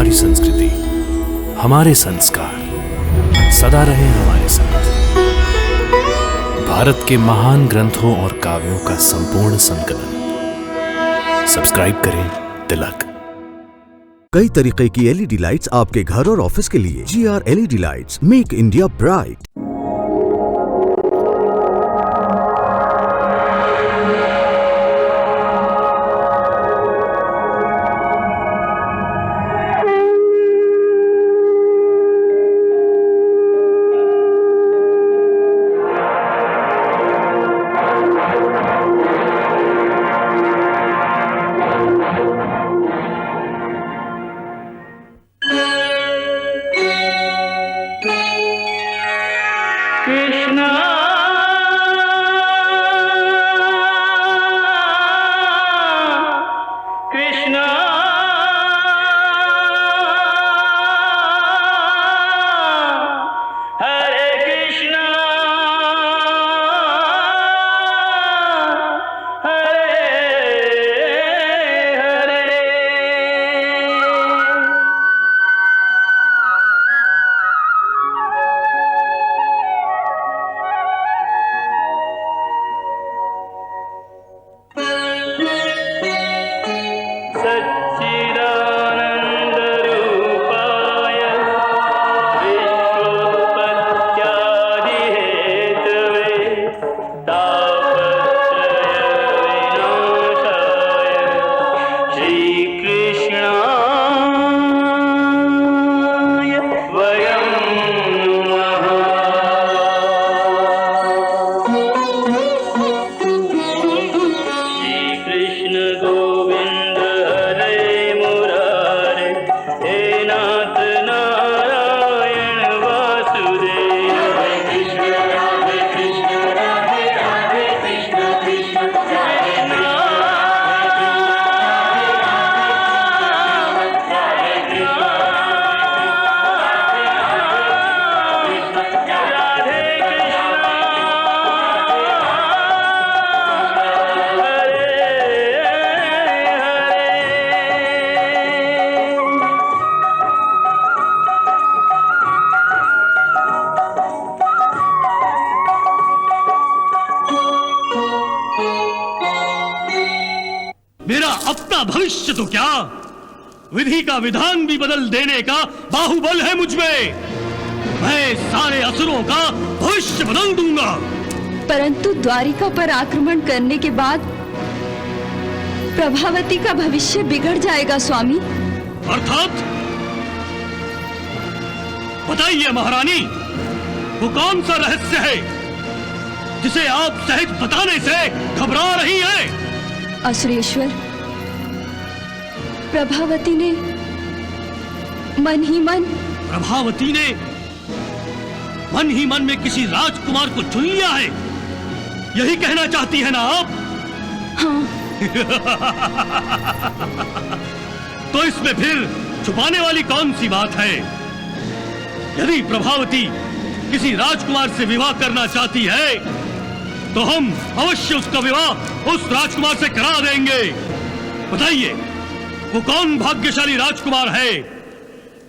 हमारी संस्कृति, हमारे संस्कार सदा रहे हमारे साथ। भारत के महान ग्रंथों और काव्यों का संपूर्ण संकलन। सब्सक्राइब करें तिलक। कई तरीके की एलईडी लाइट्स आपके घर और ऑफिस के लिए। GR LED lights, make India bright. Krishna Krishna Hare Krishna Hare Hare. सच्चिदानन्दरूपाय विश्वोत्पत्त्यादिहेतवे तापत्रयविनाशाय श्रीकृष्णाय वयं नमः। श्रीकृष्ण गोविंद हरे मुरारे, हे नाथ नारायण वासुदेव। हरे कृष्ण राधे कृष्ण राधे राधे कृष्ण कृष्ण हरे मेरा अपना भविष्य तो क्या, विधि का विधान भी बदल देने का बाहुबल है मुझमें। मैं सारे असुरों का भविष्य बदल दूंगा। परंतु द्वारिका पर आक्रमण करने के बाद प्रभावती का भविष्य बिगड़ जाएगा स्वामी। अर्थात बताइए महारानी, वो कौन सा रहस्य है जिसे आप सहज बताने से घबरा रही हैं? असुरेश्वर, प्रभावती ने मन ही मन में किसी राजकुमार को चुन लिया है, यही कहना चाहती है ना आप? हाँ। तो इसमें फिर छुपाने वाली कौन सी बात है? यदि प्रभावती किसी राजकुमार से विवाह करना चाहती है तो हम अवश्य उसका विवाह उस राजकुमार से करा देंगे। बताइए, वो कौन भाग्यशाली राजकुमार है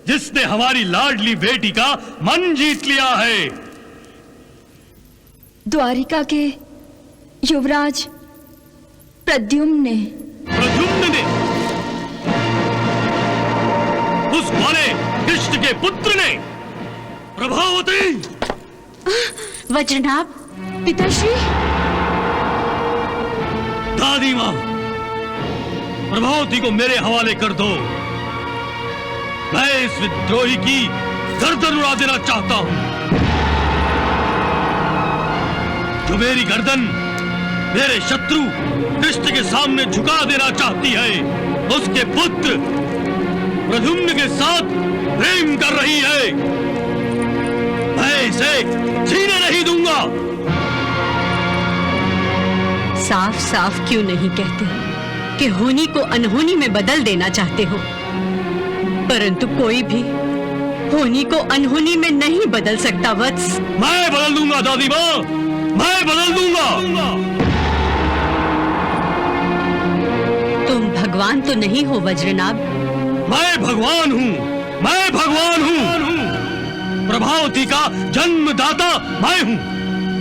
जिसने हमारी लाडली बेटी का मन जीत लिया है? द्वारिका के युवराज प्रद्युम्न ने। उस वाले कृष्ण के पुत्र ने? प्रभावती! वज्रनाभ, पिताश्री। दादी मां, प्रभावती को मेरे हवाले कर दो। मैं इस विद्रोही की गर्दन उड़ा देना चाहता हूं। जो मेरी गर्दन मेरे शत्रु कृष्ण के सामने झुका देना चाहती है, उसके पुत्र प्रद्युम्न के साथ प्रेम कर रही है। मैं इसे जीने नहीं दूंगा। साफ साफ क्यों नहीं कहते कि होनी को अनहोनी में बदल देना चाहते हो? परंतु कोई भी होनी को अनहोनी में नहीं बदल सकता वत्स। मैं बदल दूंगा दादी माँ, मैं बदल दूंगा। तुम भगवान तो नहीं हो वज्रनाभ, मैं भगवान हूँ, मैं भगवान हूँ। प्रभावती का जन्मदाता मैं हूँ,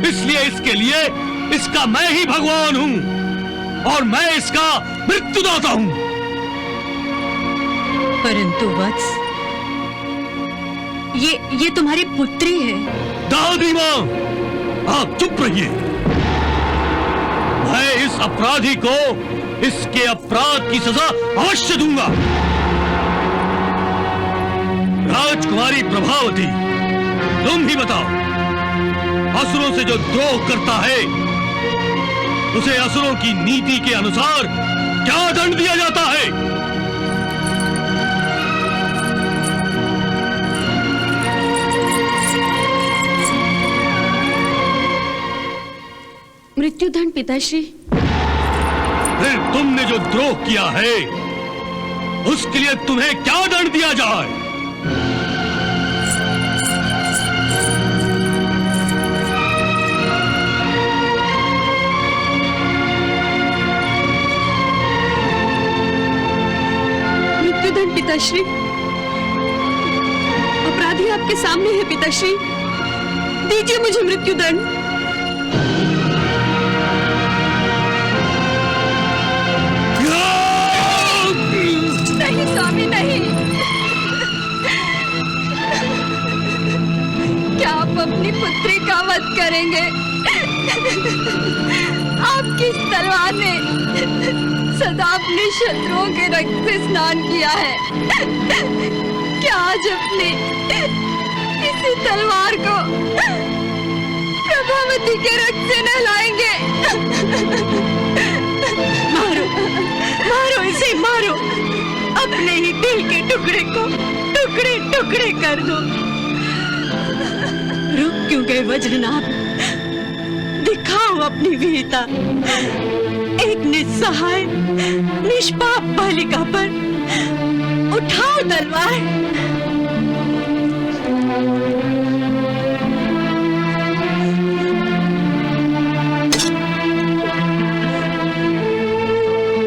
इसलिए इसके लिए इसका मैं ही भगवान हूँ और मैं इसका मृत्युदाता हूँ। परंतु वत्स, ये तुम्हारी पुत्री है। दादी माँ, आप चुप रहिए। मैं इस अपराधी को इसके अपराध की सजा अवश्य दूंगा। राजकुमारी प्रभावती, तुम ही बताओ, असुरों से जो द्रोह करता है उसे असुरों की नीति के अनुसार क्या दंड दिया जाता है? मृत्युदंड पिताश्री। फिर तुमने जो द्रोह किया है उसके लिए तुम्हें क्या दंड दिया जाए? मृत्युदंड पिताश्री। अपराधी आपके सामने है पिताश्री, दीजिए मुझे मृत्युदंड। नहीं स्वामी, नहीं। क्या आप अपनी पुत्री का वध करेंगे? आपकी इस तलवार ने सदा अपने शत्रुओं के रक्त से स्नान किया है। क्या आज अपनी इसी तलवार को प्रभावती के रक्त से नहलाएंगे? मारो, मारो इसे, मारो। अपने ही दिल के टुकड़े को टुकड़े टुकड़े कर दो। रुक क्यों गए वज्रनाभ? दिखाओ अपनी वीरता। एक निस्सहाय निष्पाप बालिका पर उठाओ तलवार।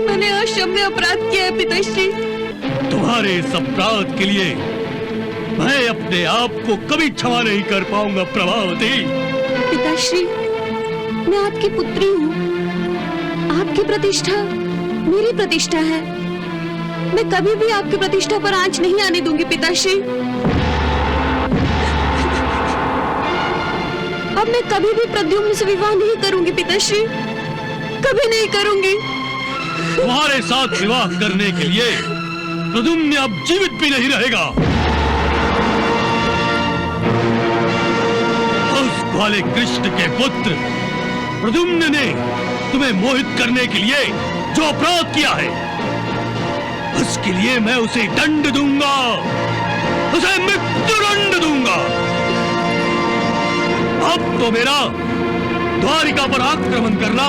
मैंने अक्षम्य अपराध किया है पिताश्री। तुम्हारे इस अपराध के लिए मैं अपने आप को कभी क्षमा नहीं कर पाऊंगा प्रभावती। पिताश्री, मैं आपकी पुत्री हूँ। आपकी प्रतिष्ठा मेरी प्रतिष्ठा है। मैं कभी भी आपकी प्रतिष्ठा पर आंच नहीं आने दूंगी पिताश्री। अब मैं कभी भी प्रद्युम्न से विवाह नहीं करूंगी पिताश्री, कभी नहीं करूंगी। तुम्हारे साथ विवाह करने के लिए प्रद्युम्न अब जीवित भी नहीं रहेगा। उस ग्वाले कृष्ण के पुत्र प्रद्युम्न ने तुम्हें मोहित करने के लिए जो अपराध किया है उसके लिए मैं उसे दंड दूंगा, उसे मृत्युदंड दूंगा। अब तो मेरा द्वारिका पर आक्रमण करना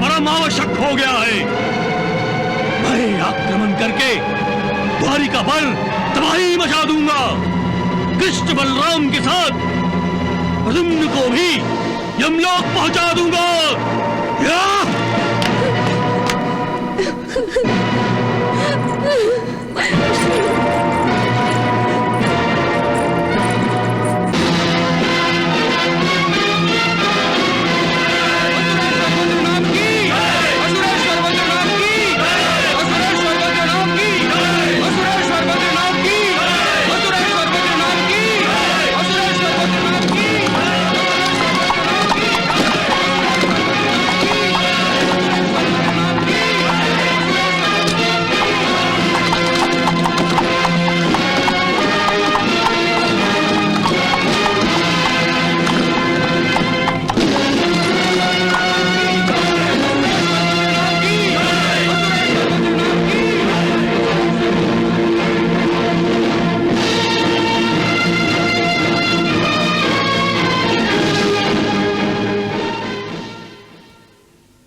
परम आवश्यक हो गया है। मैं आक्रमण करके द्वारिका पर तबाही मचा दूंगा। कृष्ण बलराम के साथ प्रद्युम्न को भी यमलोक पहुंचा दूंगा।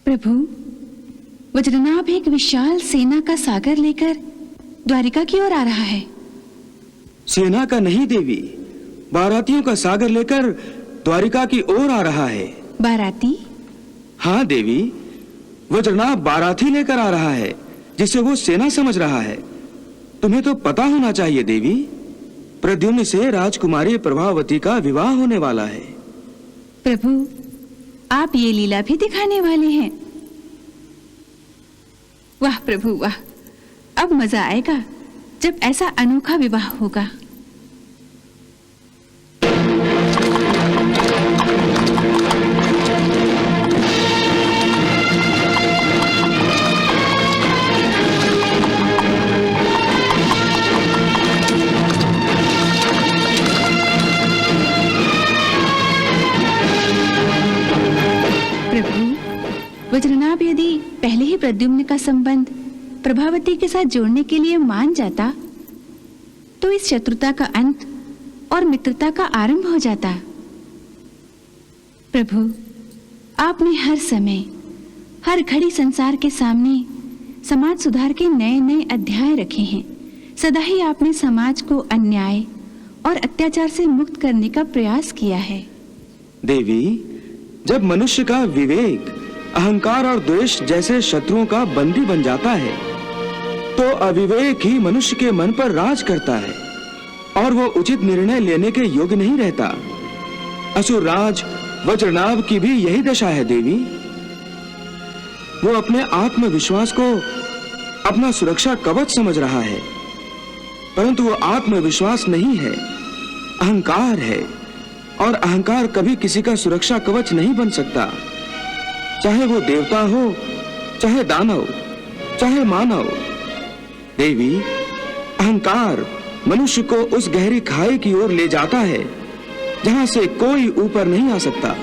प्रभु, वज्रनाभ एक विशाल सेना का सागर लेकर द्वारिका की ओर आ रहा है। सेना का नहीं देवी, बारातियों का सागर लेकर द्वारिका की ओर आ रहा है। बाराती? हाँ देवी, वज्रनाभ बाराती लेकर आ रहा है जिसे वो सेना समझ रहा है। तुम्हें तो पता होना चाहिए देवी, प्रद्युम्न से राजकुमारी प्रभावती का विवाह होने वाला है। प्रभु, आप ये लीला भी दिखाने वाले हैं। वाह प्रभु वाह, अब मजा आएगा जब ऐसा अनोखा विवाह होगा। वज्रनाभ यदि पहले ही प्रद्युम्न का संबंध प्रभावती के साथ जोड़ने के लिए मान जाता तो इस शत्रुता का अंत और मित्रता का आरंभ हो जाता। प्रभु, आपने हर समय हर घड़ी संसार के सामने समाज सुधार के नए नए अध्याय रखे हैं। सदा ही आपने समाज को अन्याय और अत्याचार से मुक्त करने का प्रयास किया है। देवी, जब मनुष्य का विवेक, अहंकार और द्वेष जैसे शत्रुओं का बंदी बन जाता है तो अविवेक ही मनुष्य के मन पर राज करता है और वो उचित निर्णय लेने के योग्य नहीं रहता। असुर राज वज्रनाभ की भी यही दशा है देवी। वो अपने आत्मविश्वास को अपना सुरक्षा कवच समझ रहा है, परंतु वो आत्मविश्वास नहीं है, अहंकार है, और अहंकार कभी किसी का सुरक्षा कवच नहीं बन सकता। चाहे वो देवता हो, चाहे दानव, चाहे मानव। देवी, अहंकार मनुष्य को उस गहरी खाई की ओर ले जाता है जहां से कोई ऊपर नहीं आ सकता।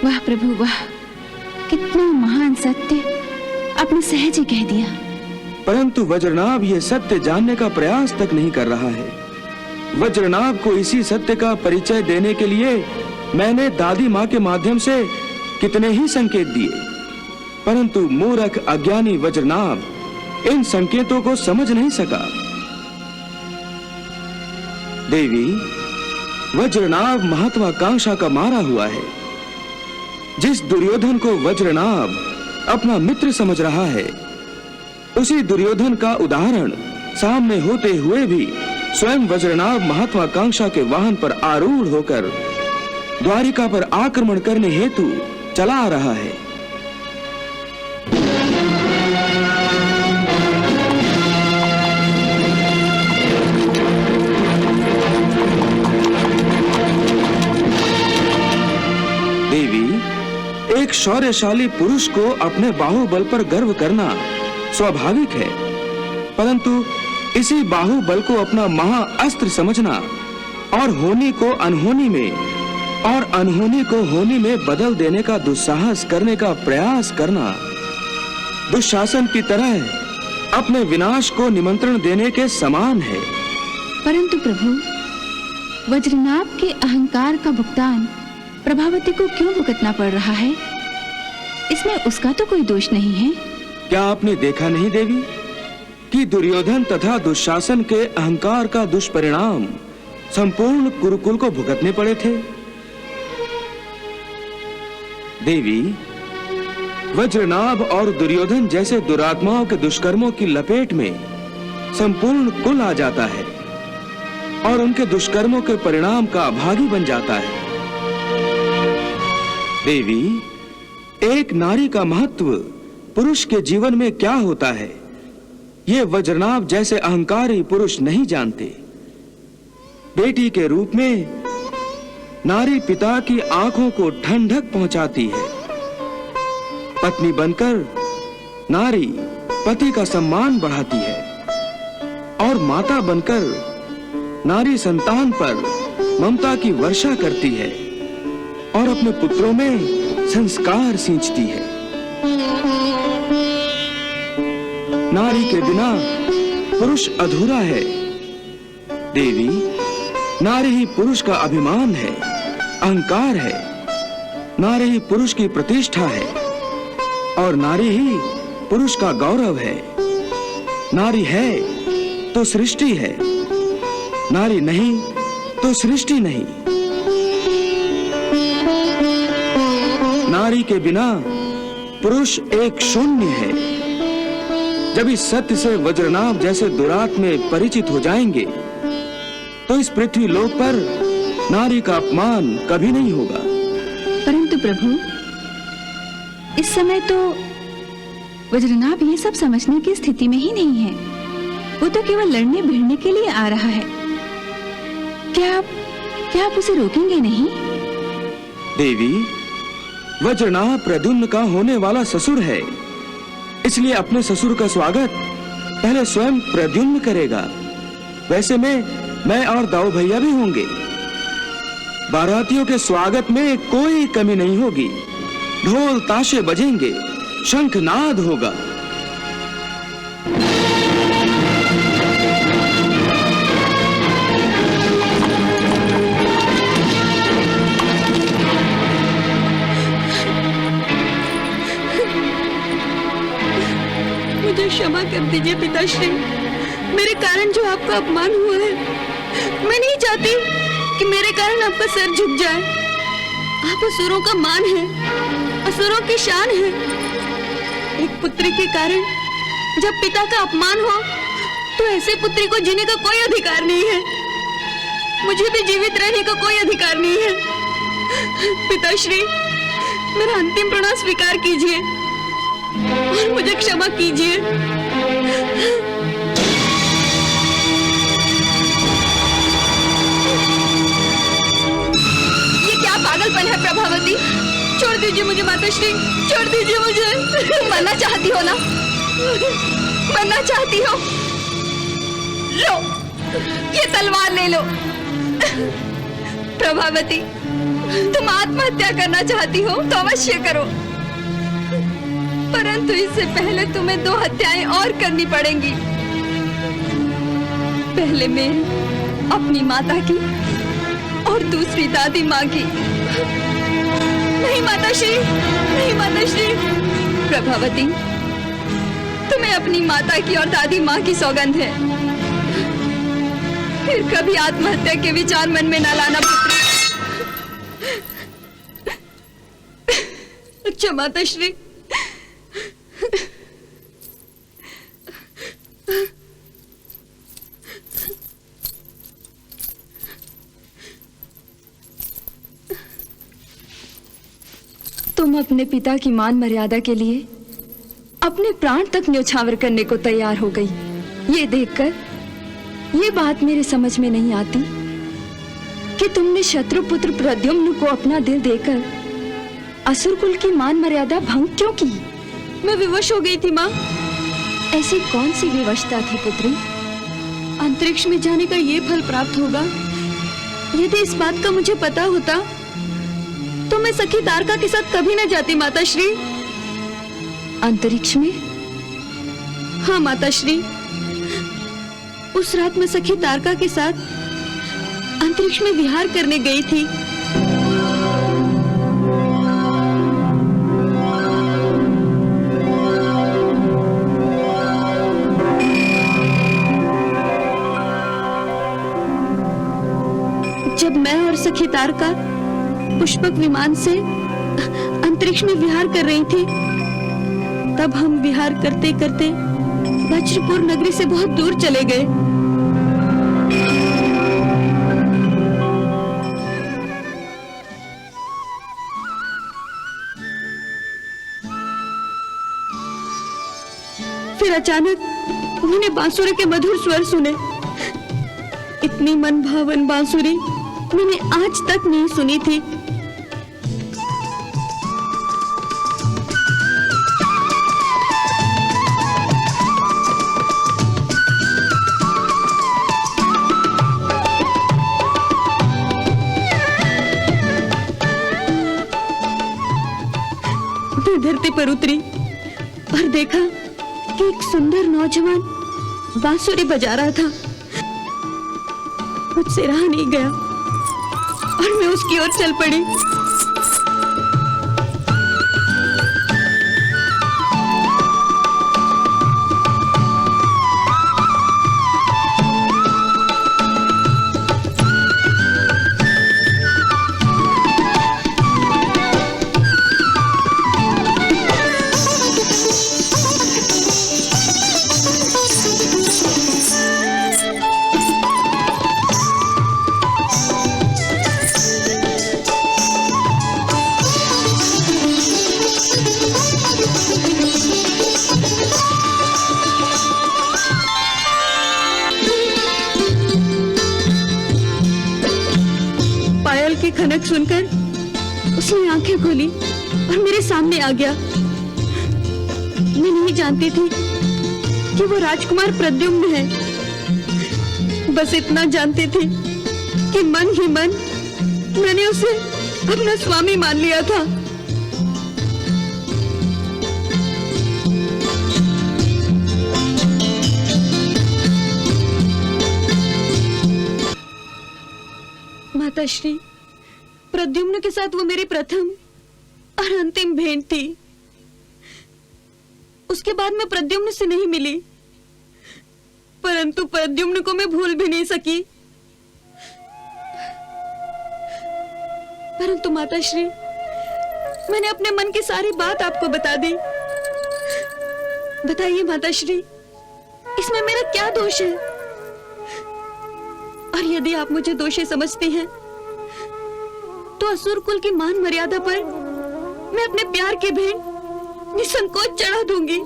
वाह प्रभु वाह, कितना महान सत्य आपने सहज ही कह दिया। परंतु वज्रनाभ ये सत्य जानने का प्रयास तक नहीं कर रहा है। वज्रनाभ को इसी सत्य का परिचय देने के लिए मैंने दादी माँ के माध्यम से कितने ही संकेत दिए, परंतु मूर्ख अज्ञानी वज्रनाभ इन संकेतों को समझ नहीं सका। देवी, वज्रनाभ महत्वाकांक्षा का मारा हुआ है। जिस दुर्योधन को वज्रनाभ अपना मित्र समझ रहा है, उसी दुर्योधन का उदाहरण सामने होते हुए भी स्वयं वज्रनाभ महत्वाकांक्षा के वाहन पर आरूढ़ होकर द्वारिका पर आक्रमण करने हेतु चला आ रहा है। देवी, एक शौर्यशाली पुरुष को अपने बाहुबल पर गर्व करना स्वाभाविक है, परंतु इसी बाहुबल को अपना महाअस्त्र समझना और होनी को अनहोनी में और अनहोनी को होनी में बदल देने का दुस्साहस करने का प्रयास करना दुशासन की तरह अपने विनाश को निमंत्रण देने के समान है। परंतु प्रभु, वज्रनाभ के अहंकार का भुगतान प्रभावती को क्यों भुगतना पड़ रहा है? इसमें उसका तो कोई दोष नहीं है। क्या आपने देखा नहीं देवी कि दुर्योधन तथा दुशासन के अहंकार का दुष्परिणाम संपूर्ण कुरुकुल को भुगतने पड़े थे? देवी, वज्रनाभ और दुर्योधन जैसे दुरात्माओं के दुष्कर्मों की लपेट में संपूर्ण कुल आ जाता है और उनके दुष्कर्मों के परिणाम का भागी बन जाता है। देवी, एक नारी का महत्व पुरुष के जीवन में क्या होता है, ये वज्रनाभ जैसे अहंकारी पुरुष नहीं जानते। बेटी के रूप में नारी पिता की आंखों को ठंडक पहुंचाती है। पत्नी बनकर नारी पति का सम्मान बढ़ाती है और माता बनकर नारी संतान पर ममता की वर्षा करती है और अपने पुत्रों में संस्कार सींचती है। नारी के बिना पुरुष अधूरा है। देवी, नारी ही पुरुष का अभिमान है, अहंकार है। नारी ही पुरुष की प्रतिष्ठा है और नारी ही पुरुष का गौरव है। नारी है तो सृष्टि है, नारी नहीं तो सृष्टि नहीं। नारी के बिना पुरुष एक शून्य है। जब इस सत्य से वज्रनाभ जैसे दुरात में परिचित हो जाएंगे तो इस पृथ्वी लोक पर नारी का अपमान कभी नहीं होगा। परंतु प्रभु, इस समय तो वज्रनाभ ये सब समझने की स्थिति में ही नहीं है। वो तो केवल लड़ने भिड़ने के लिए आ रहा है। क्या आप उसे रोकेंगे नहीं? देवी, वज्रनाभ प्रद्युम्न का होने वाला ससुर है, इसलिए अपने ससुर का स्वागत पहले स्वयं प्रद्युम्न करेगा। वैसे मैं और दाऊ भैया भी होंगे। बारातियों के स्वागत में कोई कमी नहीं होगी। ढोल ताशे बजेंगे, शंखनाद होगा। मुझे क्षमा कर दीजिए पिताश्री, मेरे कारण जो आपका अपमान हुआ है। मैं नहीं चाहती कि मेरे कारण आपका सर झुक जाए। आप असुरों का मान है, असुरों की शान है। एक पुत्री के कारण जब पिता का अपमान हो तो ऐसे पुत्री को जीने का कोई अधिकार नहीं है। मुझे भी जीवित रहने का कोई अधिकार नहीं है। पिताश्री, मेरा अंतिम प्रणाम स्वीकार कीजिए और मुझे क्षमा कीजिए। ये क्या पागलपन है प्रभावती? छोड़ दीजिए मुझे माताश्री, छोड़ दीजिए मुझे। मरना चाहती हो ना? मरना चाहती हो? लो, ये तलवार ले लो। प्रभावती, तुम आत्महत्या करना चाहती हो तो अवश्य करो, परंतु इससे पहले तुम्हें 2 हत्याएं और करनी पड़ेंगी। पहले मेरी, अपनी माता की, और दूसरी दादी माँ की। नहीं माताश्री, नहीं माताश्री। प्रभावती, तुम्हें अपनी माता की और दादी माँ की सौगंध है। फिर कभी आत्महत्या के विचार मन में न लाना पुत्री। अच्छा माताश्री। तुम अपने पिता की मान मर्यादा के लिए अपने प्राण तक न्यौछावर करने को तैयार हो गई। ये देखकर ये बात मेरे समझ में नहीं आती कि तुमने शत्रुपुत्र प्रद्युम्न को अपना दिल देकर असुर कुल की मान मर्यादा भंग क्यों की? मैं विवश हो गई थी माँ। ऐसी कौन सी विवशता थी पुत्री? अंतरिक्ष में जाने का ये फल प्राप्त होगा। यदि इस बात का मुझे पता होता तो मैं सखी तारका के साथ कभी न जाती माताश्री। अंतरिक्ष में? हाँ माताश्री, उस रात मैं सखी तारका के साथ अंतरिक्ष में विहार करने गई थी। जब मैं और सखी तारका पुष्पक विमान से अंतरिक्ष में विहार कर रही थी, तब हम विहार करते करते वज्रपुर नगरी से बहुत दूर चले गए। फिर अचानक मैंने बांसुरी के मधुर स्वर सुने। इतनी मन भावन बांसुरी मैंने आज तक नहीं सुनी थी। मैं धरती पर उतरी और देखा कि एक सुंदर नौजवान बांसुरी बजा रहा था। मुझसे रहा नहीं गया और मैं उसकी ओर चल पड़ी। की खनक सुनकर उसने आंखें खोली और मेरे सामने आ गया। मैं नहीं जानती थी कि वो राजकुमार प्रद्युम्न है। बस इतना जानती थी कि मन ही मन मैंने उसे अपना स्वामी मान लिया था। माताश्री, प्रद्युम्न के साथ वो मेरी प्रथम और अंतिम भेंट थी। उसके बाद मैं प्रद्युम्न से नहीं मिली, परंतु प्रद्युम्न को मैं भूल भी नहीं सकी। परंतु माताश्री, मैंने अपने मन की सारी बात आपको बता दी। बताइए माताश्री, इसमें मेरा क्या दोष है? और यदि आप मुझे दोषी समझती हैं, तो असुर कुल की मान मर्यादा पर मैं अपने प्यार की भेंट निसंकोच चढ़ा दूंगी।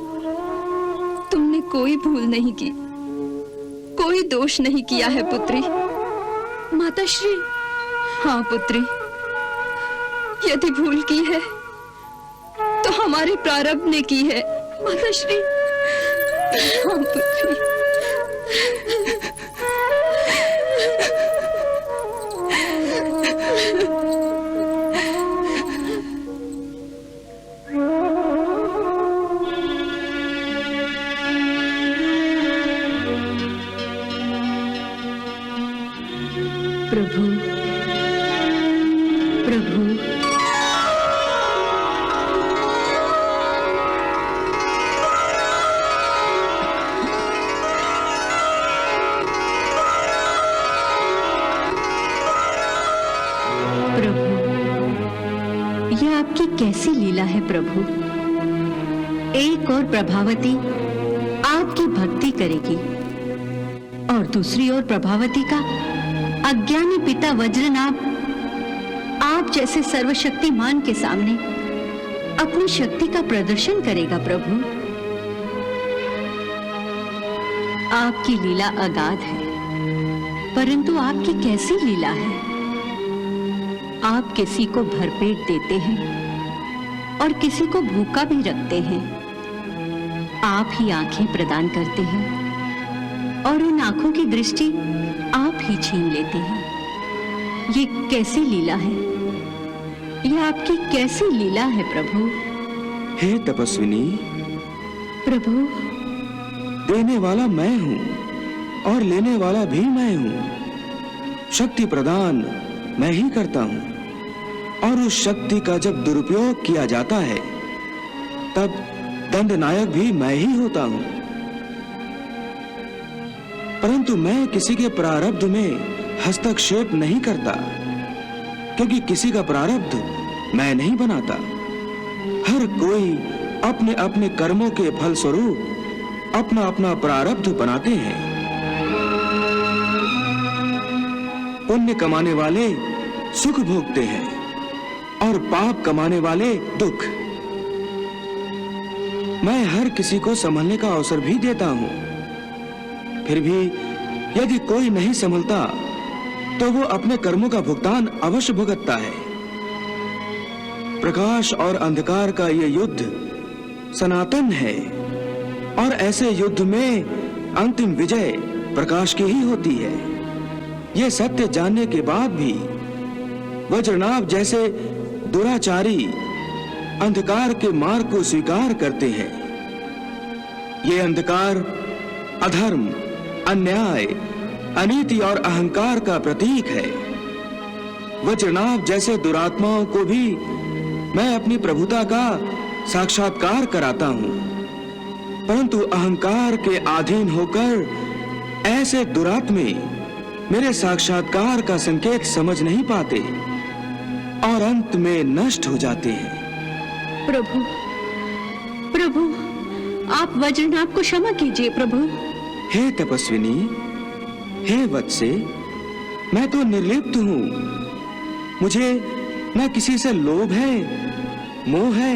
तुमने कोई भूल नहीं की, कोई दोष नहीं किया है पुत्री। माताश्री। हाँ पुत्री, यदि भूल की है तो हमारे प्रारब्ध ने की है। माताश्री। हाँ पुत्री। प्रभु, प्रभु, यह आपकी कैसी लीला है प्रभु। एक और प्रभावती आपकी भक्ति करेगी और दूसरी ओर प्रभावती का अज्ञानी पिता वज्रनाभ आप जैसे सर्वशक्तिमान के सामने अपनी शक्ति का प्रदर्शन करेगा। प्रभु, आपकी लीला अगाध है, परंतु आपकी कैसी लीला है। आप किसी को भरपेट देते हैं और किसी को भूखा भी रखते हैं। आप ही आंखें प्रदान करते हैं और उन आंखों की दृष्टि आप ही छीन लेते हैं। ये कैसी लीला है? यह आपकी कैसी लीला है प्रभु? हे तपस्विनी, प्रभु, देने वाला मैं हूं और लेने वाला भी मैं हूं। शक्ति प्रदान मैं ही करता हूं और उस शक्ति का जब दुरुपयोग किया जाता है तब दंडनायक भी मैं ही होता हूं। परंतु मैं किसी के प्रारब्ध में हस्तक्षेप नहीं करता, क्योंकि किसी का प्रारब्ध मैं नहीं बनाता। हर कोई अपने अपने कर्मों के फल स्वरूप अपना अपना प्रारब्ध बनाते हैं। पुण्य कमाने वाले सुख भोगते हैं और पाप कमाने वाले दुख। मैं हर किसी को संभलने का अवसर भी देता हूं, फिर भी यदि कोई नहीं संभलता तो वो अपने कर्मों का भुगतान अवश्य भुगतता है। प्रकाश और अंधकार का ये युद्ध सनातन है और ऐसे युद्ध में अंतिम विजय प्रकाश की ही होती है। ये सत्य जानने के बाद भी वज्रनाभ जैसे दुराचारी अंधकार के मार्ग को स्वीकार करते हैं। ये अंधकार अधर्म, अन्याय, अनीति और अहंकार का प्रतीक है। वज्रनाभ जैसे दुरात्माओं को भी मैं अपनी प्रभुता का साक्षात्कार कराता हूं, परंतु अहंकार के अधीन होकर ऐसे दुरात्मे मेरे साक्षात्कार का संकेत समझ नहीं पाते और अंत में नष्ट हो जाते हैं। प्रभु, प्रभु, आप वज्रनाभ को क्षमा कीजिए प्रभु। हे तपस्विनी, हे वत्से, मैं तो निर्लिप्त हूं। मुझे न किसी से लोभ है, मोह है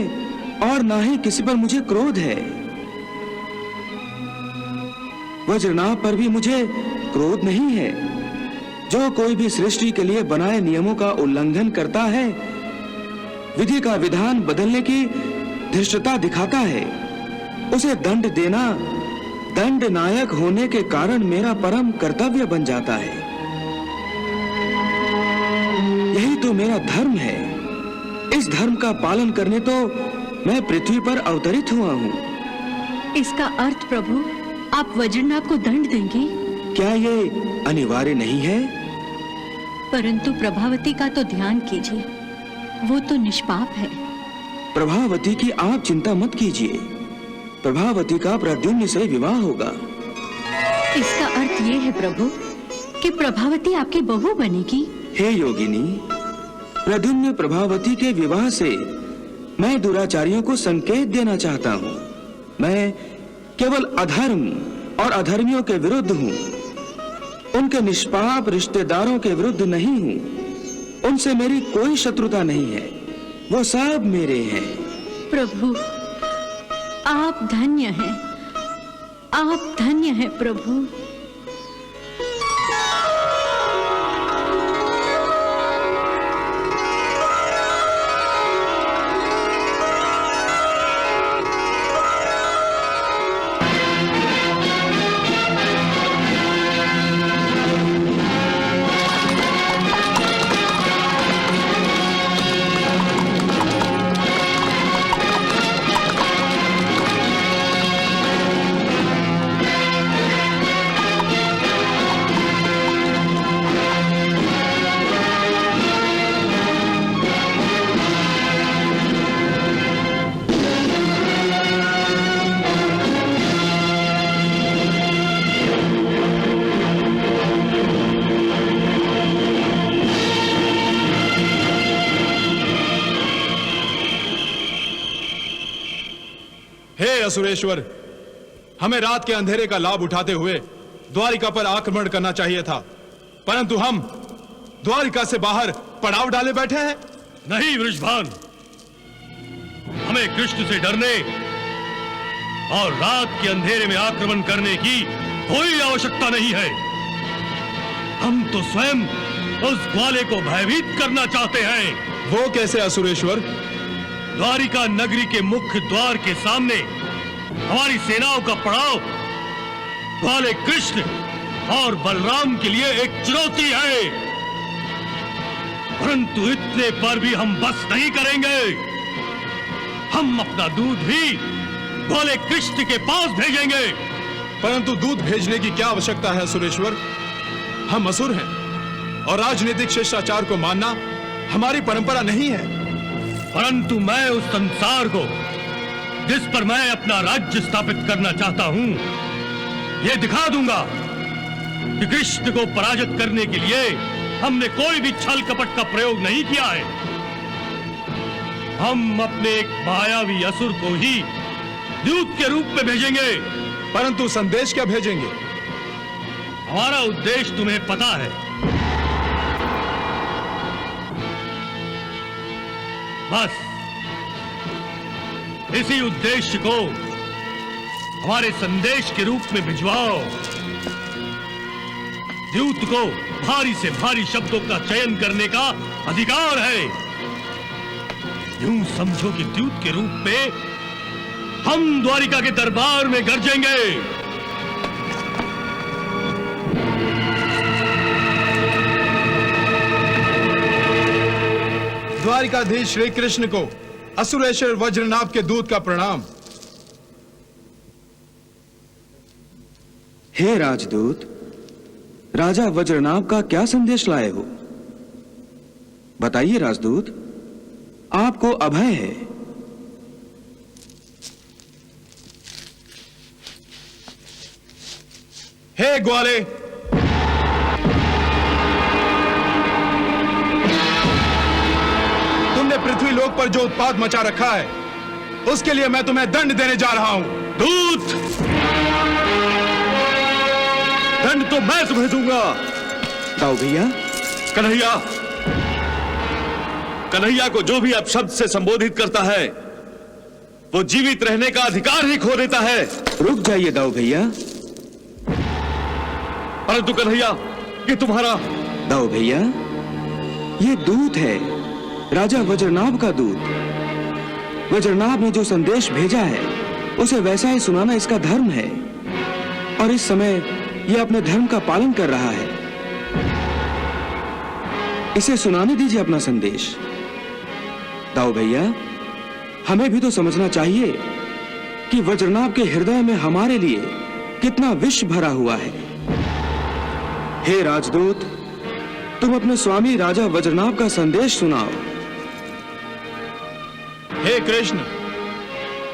और न ही किसी पर मुझे क्रोध है। वज्रनाभ पर भी मुझे क्रोध नहीं है, जो कोई भी सृष्टि के लिए बनाए नियमों का उल्लंघन करता है, विधि का विधान बदलने की धृष्टता दिखाता है, उसे दंड देना दंड नायक होने के कारण मेरा परम कर्तव्य बन जाता है। यही तो मेरा धर्म है। इस धर्म का पालन करने तो मैं पृथ्वी पर अवतरित हुआ हूँ। इसका अर्थ प्रभु, आप वज्रनाभ को दंड देंगे? क्या ये अनिवार्य नहीं है? परंतु प्रभावती का तो ध्यान कीजिए, वो तो निष्पाप है। प्रभावती की आप चिंता मत कीजिए, प्रभावती का प्रद्युम्न से विवाह होगा। इसका अर्थ ये है प्रभु कि प्रभावती आपकी बहू बनेगी? हे योगिनी, प्रद्युम्न प्रभावती के विवाह से मैं दुराचारियों को संकेत देना चाहता हूँ। मैं केवल अधर्म और अधर्मियों के विरुद्ध हूँ, उनके निष्पाप रिश्तेदारों के विरुद्ध नहीं हूँ। उनसे मेरी कोई शत्रुता नहीं है, वो सब मेरे हैं। प्रभु, आप धन्य हैं, आप धन्य हैं प्रभु। असुरेश्वर, हमें रात के अंधेरे का लाभ उठाते हुए द्वारिका पर आक्रमण करना चाहिए था, परंतु हम द्वारिका से बाहर पड़ाव डाले बैठे हैं। नहीं वृषभान, हमें कृष्ण से डरने और रात के अंधेरे में आक्रमण करने की कोई आवश्यकता नहीं है। हम तो स्वयं उस ग्वाले को भयभीत करना चाहते हैं। वो कैसे असुरेश्वर? द्वारिका नगरी के मुख्य द्वार के सामने हमारी सेनाओं का पड़ाव ग्वाले कृष्ण और बलराम के लिए एक चुनौती है, परंतु इतने पर भी हम बस नहीं करेंगे। हम अपना दूध भी ग्वाले कृष्ण के पास भेजेंगे। परंतु दूध भेजने की क्या आवश्यकता है सुरेश्वर? हम असुर हैं और राजनीतिक शिष्टाचार को मानना हमारी परंपरा नहीं है। परंतु मैं उस संसार को जिस पर मैं अपना राज्य स्थापित करना चाहता हूं, यह दिखा दूंगा कि कृष्ण को पराजित करने के लिए हमने कोई भी छल कपट का प्रयोग नहीं किया है। हम अपने एक मायावी असुर को ही दूत के रूप में भेजेंगे। परंतु संदेश क्या भेजेंगे? हमारा उद्देश्य तुम्हें पता है। बस इसी उद्देश्य को हमारे संदेश के रूप में भिजवाओ। दूत को भारी से भारी शब्दों का चयन करने का अधिकार है। यूं समझो कि दूत के रूप में हम द्वारिका के दरबार में गरजेंगे। द्वारिकाधीश श्री कृष्ण को असुरेश्वर वज्रनाभ के दूत का प्रणाम। हे राजदूत, राजा वज्रनाभ का क्या संदेश लाए हो? बताइए राजदूत, आपको अभय है। हे ग्वाले, तुमने पृथ्वी लोक पर जो उत्पात मचा रखा है, उसके लिए मैं तुम्हें दंड देने जा रहा हूं। दूत, दंड तो मैं तुम्हें दूंगा। दाऊ भैया, कन्हैया, कन्हैया को जो भी अपशब्द से संबोधित करता है, वो जीवित रहने का अधिकार ही खो देता है। रुक जाइए दाऊ भैया। परंतु कन्हैया, ये तुम्हारा दाऊ भैया, ये दूत है, राजा वज्रनाभ का दूत। वज्रनाभ ने जो संदेश भेजा है उसे वैसा ही सुनाना इसका धर्म है, और इस समय यह अपने धर्म का पालन कर रहा है। इसे सुनाने दीजिए अपना संदेश। दाऊ भैया, हमें भी तो समझना चाहिए कि वज्रनाभ के हृदय में हमारे लिए कितना विष भरा हुआ है। हे राजदूत, तुम अपने स्वामी राजा वज्रनाभ का संदेश सुनाओ। हे कृष्ण,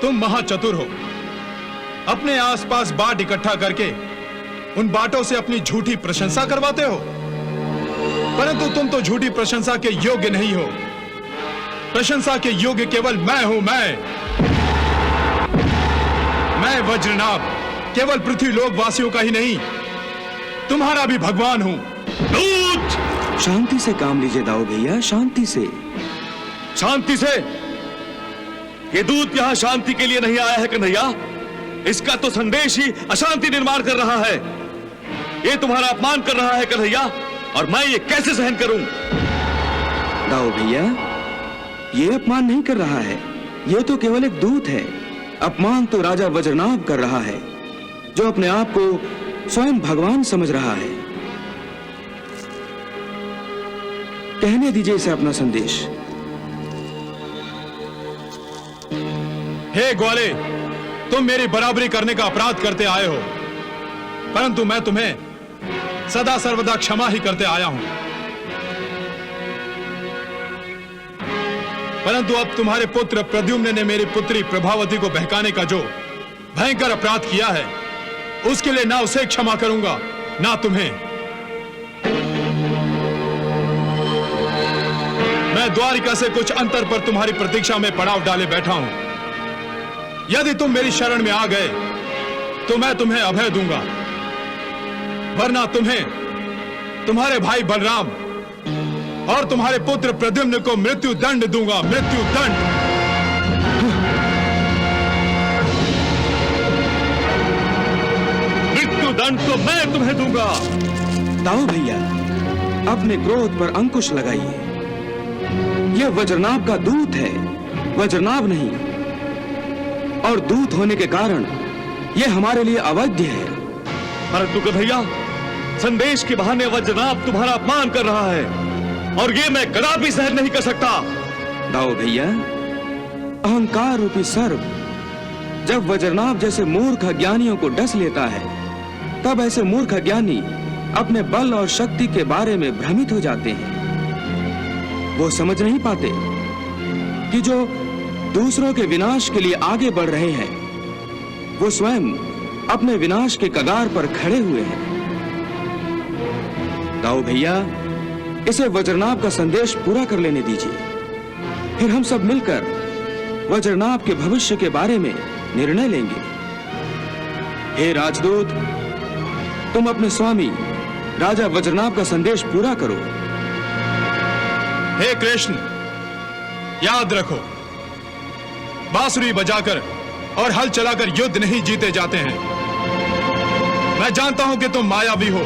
तुम महाचतुर हो। अपने आसपास बाट इकट्ठा करके उन बाटों से अपनी झूठी प्रशंसा करवाते हो, परंतु तुम तो झूठी प्रशंसा के योग्य नहीं हो। प्रशंसा के योग्य केवल मैं हूं। मैं वज्रनाभ केवल पृथ्वी लोक वासियों का ही नहीं, तुम्हारा भी भगवान हूं। दूत! शांति से काम लीजिए दाऊ भैया, शांति से। शांति से? ये दूत यहां शांति के लिए नहीं आया है कन्हैया। इसका तो संदेश ही अशांति निर्माण कर रहा है। ये तुम्हारा अपमान कर रहा है कन्हैया, और मैं ये कैसे सहन करूं? दाऊ भैया, ये अपमान नहीं कर रहा है, ये तो केवल एक दूत है। अपमान तो राजा वज्रनाभ कर रहा है, जो अपने आप को स्वयं भगवान समझ रहा है। कहने दीजिए इसे अपना संदेश। हे ग्वाले, तुम मेरी बराबरी करने का अपराध करते आए हो, परंतु मैं तुम्हें सदा सर्वदा क्षमा ही करते आया हूं। परंतु अब तुम्हारे पुत्र प्रद्युम्न ने मेरी पुत्री प्रभावती को बहकाने का जो भयंकर अपराध किया है, उसके लिए ना उसे क्षमा करूंगा, ना तुम्हें। मैं द्वारिका से कुछ अंतर पर तुम्हारी प्रतीक्षा में पड़ाव डाले बैठा हूं। यदि तुम मेरी शरण में आ गए तो मैं तुम्हें अभय दूंगा, वरना तुम्हें, तुम्हारे भाई बलराम और तुम्हारे पुत्र प्रद्युम्न को मृत्यु दंड दूंगा। मृत्यु दंड। मृत्यु दंड तो मैं तुम्हें दूंगा। दाऊ भैया, अपने क्रोध पर अंकुश लगाइए। यह वज्रनाभ का दूत है, वज्रनाभ नहीं, और दूत होने के कारण यह हमारे लिए अवैध है। परंतु कन्हैया, संदेश के बहाने वज्रनाभ तुम्हारा अपमान कर रहा है, और ये मैं कदापि सहन नहीं कर सकता। दाऊ भैया, अहंकार रूपी सर्प जब वज्रनाभ जैसे मूर्ख ज्ञानियों को डस लेता है, तब ऐसे मूर्ख ज्ञानी अपने बल और शक्ति के बारे में भ्रमित हो जाते हैं। वो समझ नहीं पाते कि जो दूसरों के विनाश के लिए आगे बढ़ रहे हैं, वो स्वयं अपने विनाश के कगार पर खड़े हुए हैं। दाऊ भैया, इसे वज्रनाभ का संदेश पूरा कर लेने दीजिए, फिर हम सब मिलकर वज्रनाभ के भविष्य के बारे में निर्णय लेंगे। हे राजदूत, तुम अपने स्वामी राजा वज्रनाभ का संदेश पूरा करो। हे कृष्ण, याद रखो, बांसुरी बजाकर और हल चलाकर युद्ध नहीं जीते जाते हैं। मैं जानता हूं कि तुम मायावी हो,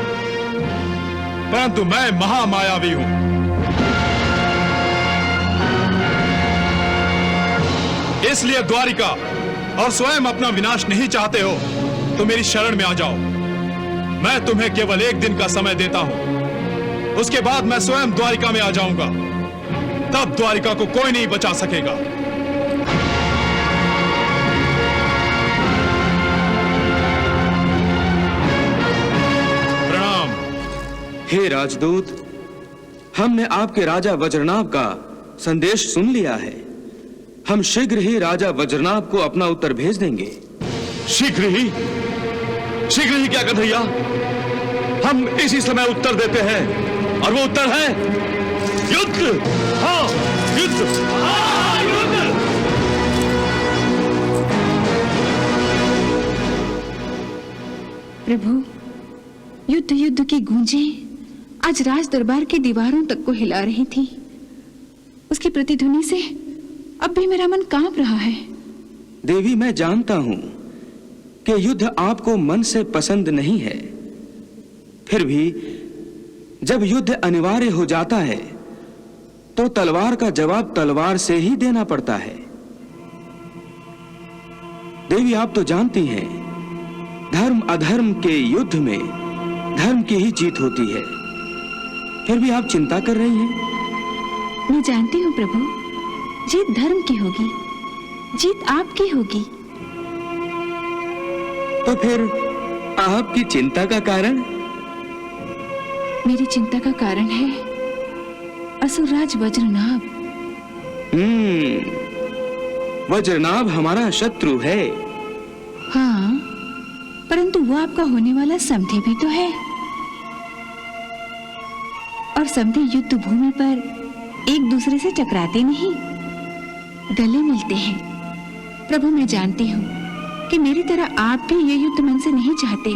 परंतु मैं महामायावी हूं। इसलिए द्वारिका और स्वयं अपना विनाश नहीं चाहते हो तो मेरी शरण में आ जाओ। मैं तुम्हें केवल एक दिन का समय देता हूं, उसके बाद मैं स्वयं द्वारिका में आ जाऊंगा। तब द्वारिका को कोई नहीं बचा सकेगा। प्रणाम। हे राजदूत, हमने आपके राजा वज्रनाभ का संदेश सुन लिया है। हम शीघ्र ही राजा वज्रनाभ को अपना उत्तर भेज देंगे। शीघ्र ही? शीघ्र ही क्या कन्हैया? हम इसी समय उत्तर देते हैं, और वो उत्तर है युद्ध। हाँ, युद्ध। हाँ, युद्ध। प्रभु, युद्ध युद्ध की गूंजें आज राज दरबार की दीवारों तक को हिला रही थी। उसकी प्रतिध्वनि से अब भी मेरा मन कांप रहा है। देवी, मैं जानता हूं कि युद्ध आपको मन से पसंद नहीं है, फिर भी जब युद्ध अनिवार्य हो जाता है तो तलवार का जवाब तलवार से ही देना पड़ता है। देवी, आप तो जानती हैं, धर्म अधर्म के युद्ध में धर्म की ही जीत होती है। फिर भी आप चिंता कर रही हैं। मैं जानती हूँ प्रभु, जीत धर्म की होगी, जीत आपकी होगी। तो फिर आपकी चिंता का कारण? मेरी चिंता का कारण है असुरराज वज्रनाभ। वज्रनाभ हमारा शत्रु है। हाँ, परंतु वो आपका होने वाला समधी भी तो है, और समधी युद्ध भूमि पर एक दूसरे से टकराते नहीं, गले मिलते हैं। प्रभु, मैं जानती हूँ कि मेरी तरह आप भी ये युद्ध मन से नहीं चाहते,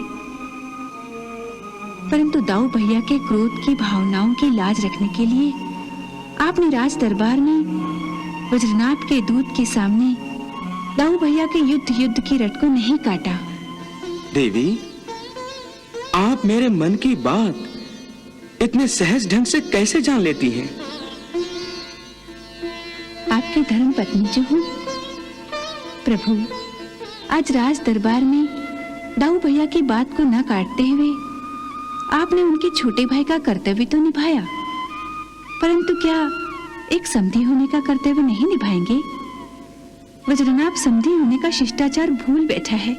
परंतु दाऊ भैया के क्रोध की भावनाओं की लाज रखने के लिए आपने राज दरबार में वज्रनाभ के दूत के सामने दाऊ भैया के युद्ध की रट को नहीं काटा। देवी, आप मेरे मन की बात इतने सहज ढंग से कैसे जान लेती हैं? आपकी धर्म पत्नी जो हूँ। प्रभु, आज राज दरबार में दाऊ भैया की बात को न काटते हुए आपने उनके छोटे भाई का कर्तव्य तो निभाया, परंतु क्या एक समधी होने का कर्तव्य नहीं निभाएंगे? वज्रनाभ समधी होने का शिष्टाचार भूल बैठा है,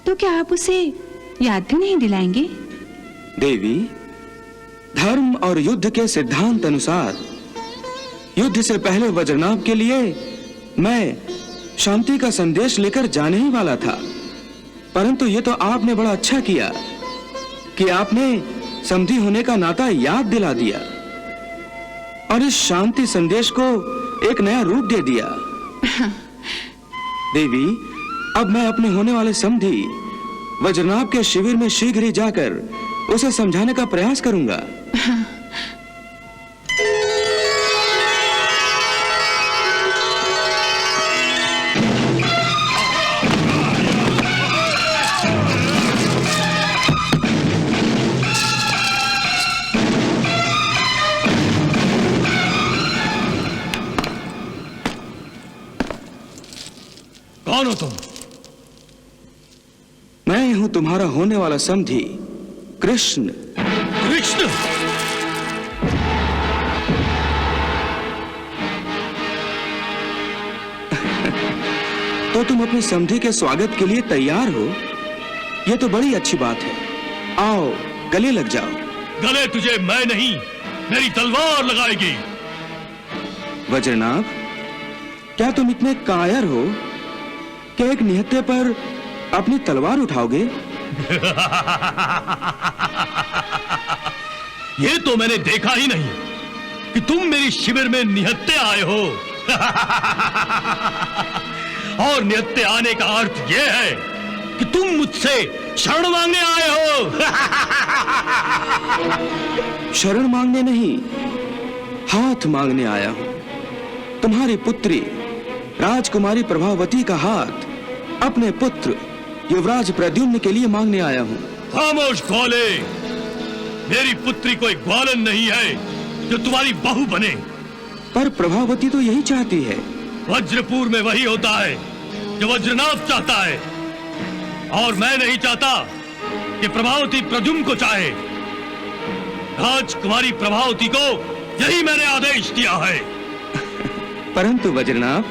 तो क्या आप उसे याद भी नहीं दिलाएंगे? देवी, धर्म और युद्ध के सिद्धांत अनुसार युद्ध से पहले वज्रनाभ के लिए मैं शांति का संदेश लेकर जाने ही वाला था, परंतु ये तो आपने बड़ा अच्छा किया कि आपने समधी होने का नाता याद दिला दिया और इस शांति संदेश को एक नया रूप दे दिया। देवी, अब मैं अपने होने वाले समधी वज्रनाभ के शिविर में शीघ्र ही जाकर उसे समझाने का प्रयास करूंगा। कौन हो तुम? मैं हूं तुम्हारा होने वाला समधी कृष्ण। कृष्ण? तो तुम अपने समधी के स्वागत के लिए तैयार हो? यह तो बड़ी अच्छी बात है। आओ, गले लग जाओ। गले तुझे मैं नहीं, मेरी तलवार लगाएगी। वज्रनाभ, क्या तुम इतने कायर हो कि एक निहत्थे पर अपनी तलवार उठाओगे? ये तो मैंने देखा ही नहीं कि तुम मेरी शिविर में निहत्थे आए हो। और निहत्थे आने का अर्थ यह है कि तुम मुझसे शरण मांगने आए हो। शरण मांगने नहीं, हाथ मांगने आया हूं। तुम्हारी पुत्री राजकुमारी प्रभावती का हाथ अपने पुत्र युवराज प्रद्युम्न के लिए मांगने आया हूं। खामोश ग्वाले, मेरी पुत्री कोई ग्वालन नहीं है जो तुम्हारी बहू बने। पर प्रभावती तो यही चाहती है। वज्रपुर में वही होता है जो वज्रनाभ चाहता है, और मैं नहीं चाहता कि प्रभावती प्रद्युम्न को चाहे। राजकुमारी प्रभावती को यही मैंने आदेश दिया है। परंतु वज्रनाभ,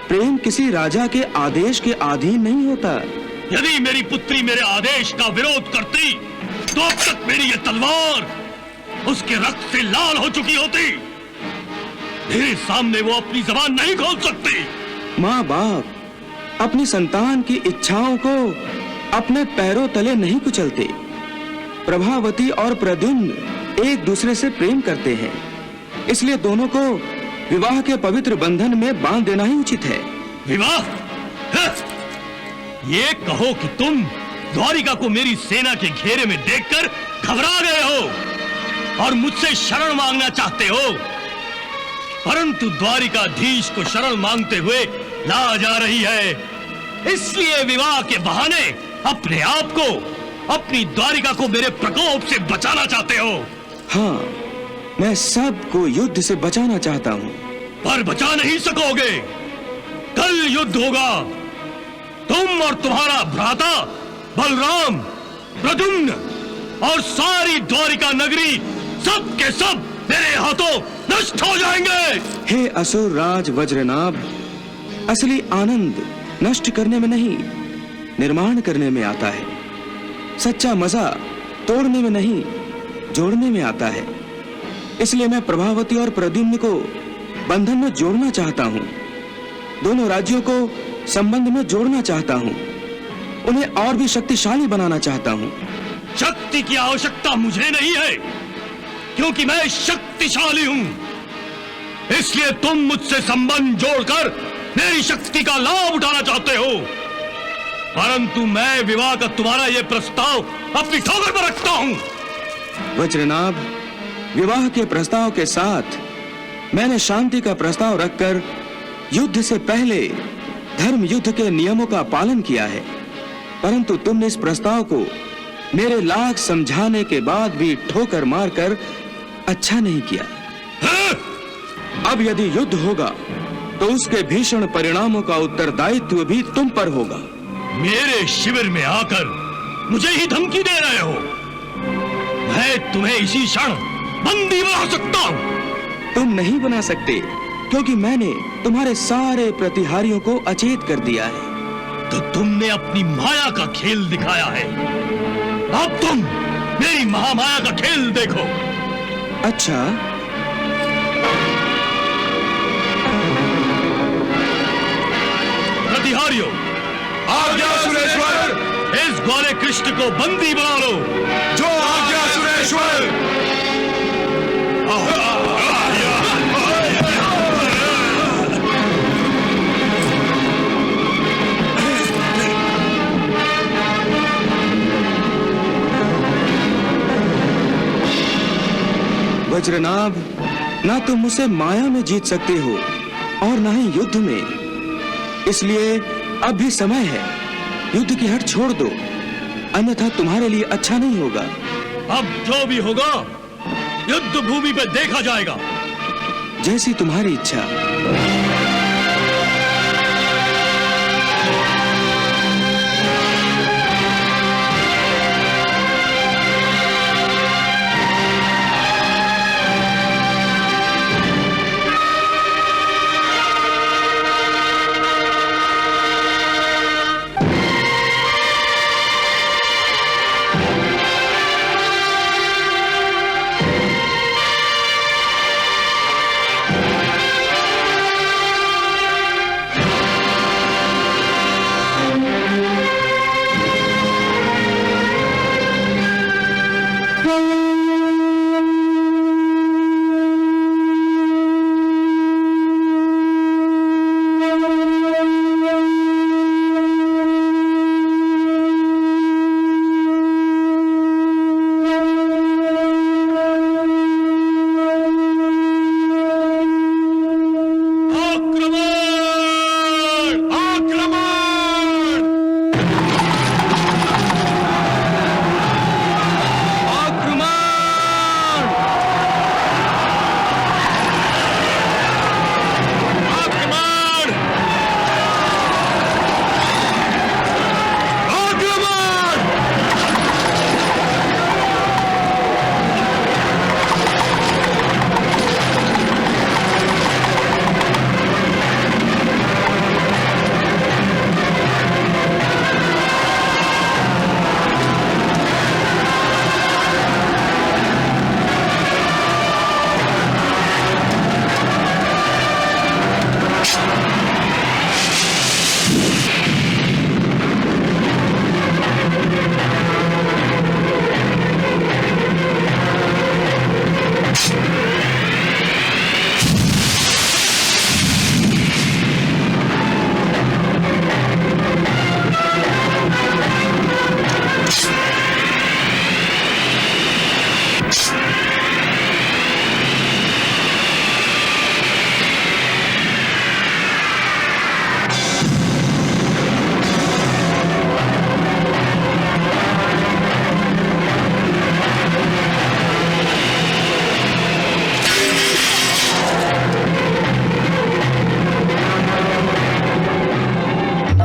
प्रेम किसी राजा के आदेश के अधीन नहीं होता। यदि मेरी पुत्री मेरे आदेश का विरोध करती तो अब तक मेरी ये तलवार उसके रक्त से लाल हो चुकी होती। मेरे सामने वो अपनी जबान नहीं खोल सकती। माँ बाप अपनी संतान की इच्छाओं को अपने पैरों तले नहीं कुचलते। प्रभावती और प्रद्युम्न एक दूसरे से प्रेम करते हैं, इसलिए दोनों को विवाह के पवित्र बंधन में बांध देना ही उचित है। विवाह? ये कहो कि तुम द्वारिका को मेरी सेना के घेरे में देखकर घबरा गए हो और मुझसे शरण मांगना चाहते हो, परंतु द्वारिकाधीश को शरण मांगते हुए लाज आ रही है, इसलिए विवाह के बहाने अपने आप को अपनी द्वारिका को मेरे प्रकोप से बचाना चाहते हो। हाँ, मैं सबको युद्ध से बचाना चाहता हूँ। पर बचा नहीं सकोगे। कल युद्ध होगा। तुम और तुम्हारा भ्राता बलराम, प्रद्युम्न और सारी द्वारिका नगरी सब के सब मेरे हाथों नष्ट हो जाएंगे। हे असुर राज वज्रनाभ, असली आनंद नष्ट करने में नहीं, निर्माण करने में आता है। सच्चा मजा तोड़ने में नहीं, जोड़ने में आता है। इसलिए मैं प्रभावती और प्रद्युम्न को बंधन में जोड़ना चाहता हूँ। दोनों राज्यों को संबंध में जोड़ना चाहता हूँ। उन्हें और भी शक्तिशाली बनाना चाहता हूँ। शक्ति की आवश्यकता मुझे नहीं है, क्योंकि मैं शक्तिशाली हूं। इसलिए तुम मुझसे संबंध जोड़कर मेरी शक्ति का लाभ उठाना चाहते हो। परंतु मैं विवाह का तुम्हारा यह प्रस्ताव अपनी ठोकर पर रखता हूं। वज्रनाभ, विवाह के प्रस्ताव के साथ मैंने शांति का प्रस्ताव रखकर युद्ध से पहले धर्म युद्ध के नियमों का पालन किया है। परंतु तुमने इस प्रस्ताव को मेरे लाख समझाने के बाद भी ठोकर मारकर अच्छा नहीं किया। अब यदि युद्ध होगा तो उसके भीषण परिणामों का उत्तरदायित्व भी तुम पर होगा। मेरे शिविर में आकर मुझे ही धमकी दे रहे हो। मैं तुम्हें इसी क्षण बंदी बना सकता हूं। तुम नहीं बना सकते, क्योंकि मैंने तुम्हारे सारे प्रतिहारियों को अचेत कर दिया है। तो तुमने अपनी माया का खेल दिखाया है। अब तुम मेरी महामाया का खेल देखो। अच्छा, प्रतिहारियों, आज्ञा सुरेश्वर। इस ग्वाले कृष्ण को बंदी बना लो। जो आज्ञा सुरेश्वर। वज्रनाभ, ना तुम मुझसे माया में जीत सकते हो और ना ही युद्ध में। इसलिए अब भी समय है, युद्ध की हट छोड़ दो, अन्यथा तुम्हारे लिए अच्छा नहीं होगा। अब जो भी होगा युद्ध भूमि पे देखा जाएगा। जैसी तुम्हारी इच्छा।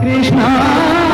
कृष्णा